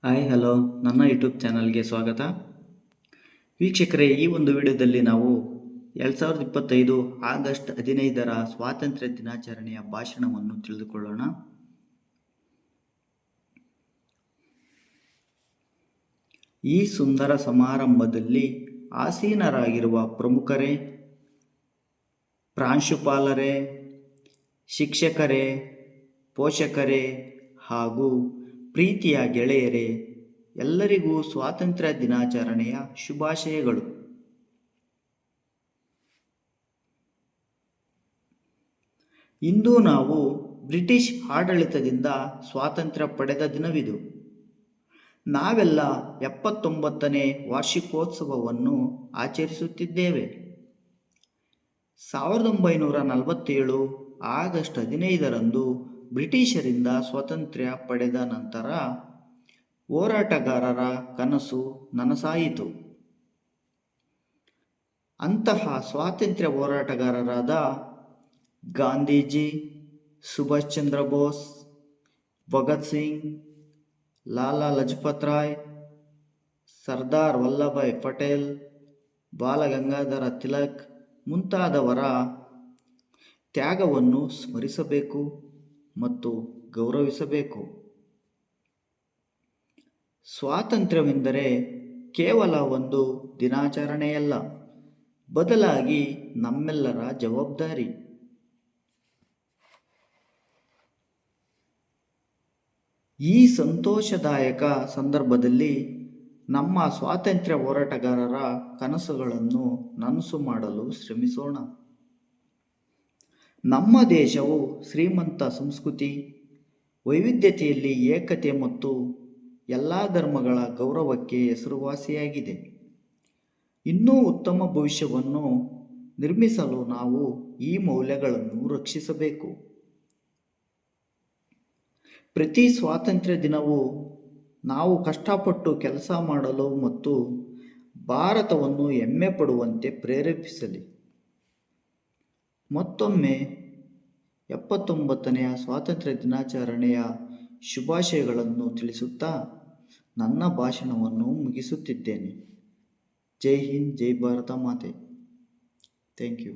Hi hello, ನನ್ನ YouTube ಚಾನಲ್ಗೆ ಸ್ವಾಗತ. ವೀಕ್ಷಕರೇ, ಈ ಒಂದು ವಿಡಿಯೋದಲ್ಲಿ ನಾವು 2025 ಆಗಸ್ಟ್ 15ರ ಸ್ವಾತಂತ್ರ್ಯ ದಿನಾಚರಣೆಯ ಭಾಷಣವನ್ನು ತಿಳಿದುಕೊಳ್ಳೋಣ. ಈ ಸುಂದರ ಸಮಾರಂಭದಲ್ಲಿ ಆಸೀನರಾಗಿರುವ ಪ್ರಮುಖರೇ, ಪ್ರಾಂಶುಪಾಲರೇ, ಶಿಕ್ಷಕರೇ, ಪೋಷಕರೇ ಹಾಗೂ ಪ್ರೀತಿಯ ಗೆಳೆಯರೇ, ಎಲ್ಲರಿಗೂ ಸ್ವಾತಂತ್ರ್ಯ ದಿನಾಚರಣೆಯ ಶುಭಾಶಯಗಳು. ಇಂದು ನಾವು ಬ್ರಿಟಿಷ್ ಆಡಳಿತದಿಂದ ಸ್ವಾತಂತ್ರ್ಯ ಪಡೆದ ದಿನವಿದು. ನಾವೆಲ್ಲ 79ನೇ ವಾರ್ಷಿಕೋತ್ಸವವನ್ನು ಆಚರಿಸುತ್ತಿದ್ದೇವೆ. 1947 ಆಗಸ್ಟ್ 15ರಂದು ಬ್ರಿಟಿಷರಿಂದ ಸ್ವಾತಂತ್ರ್ಯ ಪಡೆದ ನಂತರ ಹೋರಾಟಗಾರರ ಕನಸು ನನಸಾಯಿತು. ಅಂತಹ ಸ್ವಾತಂತ್ರ್ಯ ಹೋರಾಟಗಾರರಾದ ಗಾಂಧೀಜಿ, ಸುಭಾಷ್ ಚಂದ್ರ ಬೋಸ್, ಭಗತ್ ಸಿಂಗ್, ಲಾಲಾ ಲಜಪತ್ ರಾಯ್, ಸರ್ದಾರ್ ವಲ್ಲಭಾಯ್ ಪಟೇಲ್, ಬಾಲಗಂಗಾಧರ ತಿಲಕ್ ಮುಂತಾದವರ ತ್ಯಾಗವನ್ನು ಸ್ಮರಿಸಬೇಕು ಮತ್ತು ಗೌರವಿಸಬೇಕು. ಸ್ವಾತಂತ್ರ್ಯವೆಂದರೆ ಕೇವಲ ಒಂದು ದಿನಾಚರಣೆಯಲ್ಲ, ಬದಲಾಗಿ ನಮ್ಮೆಲ್ಲರ ಜವಾಬ್ದಾರಿ. ಈ ಸಂತೋಷದಾಯಕ ಸಂದರ್ಭದಲ್ಲಿ ನಮ್ಮ ಸ್ವಾತಂತ್ರ್ಯ ಹೋರಾಟಗಾರರ ಕನಸುಗಳನ್ನು ನನಸು ಮಾಡಲು ಶ್ರಮಿಸೋಣ. ನಮ್ಮ ದೇಶವು ಶ್ರೀಮಂತ ಸಂಸ್ಕೃತಿ, ವೈವಿಧ್ಯತೆಯಲ್ಲಿ ಏಕತೆ ಮತ್ತು ಎಲ್ಲ ಧರ್ಮಗಳ ಗೌರವಕ್ಕೆ ಹೆಸರುವಾಸಿಯಾಗಿದೆ. ಇನ್ನೂ ಉತ್ತಮ ಭವಿಷ್ಯವನ್ನು ನಿರ್ಮಿಸಲು ನಾವು ಈ ಮೌಲ್ಯಗಳನ್ನು ರಕ್ಷಿಸಬೇಕು. ಪ್ರತಿ ಸ್ವಾತಂತ್ರ್ಯ ದಿನವೂ ನಾವು ಕಷ್ಟಪಟ್ಟು ಕೆಲಸ ಮಾಡಲು ಮತ್ತು ಭಾರತವನ್ನು ಹೆಮ್ಮೆ ಪಡುವಂತೆ ಪ್ರೇರೇಪಿಸಲಿ. ಮತ್ತೊಮ್ಮೆ 79ನೇ ಸ್ವಾತಂತ್ರ್ಯ ದಿನಾಚರಣೆಯ ಶುಭಾಶಯಗಳನ್ನು ತಿಳಿಸುತ್ತಾ ನನ್ನ ಭಾಷಣವನ್ನು ಮುಗಿಸುತ್ತಿದ್ದೇನೆ. ಜೈ ಹಿಂದ್, ಜೈ ಭಾರತ ಮಾತೆ. Thank you.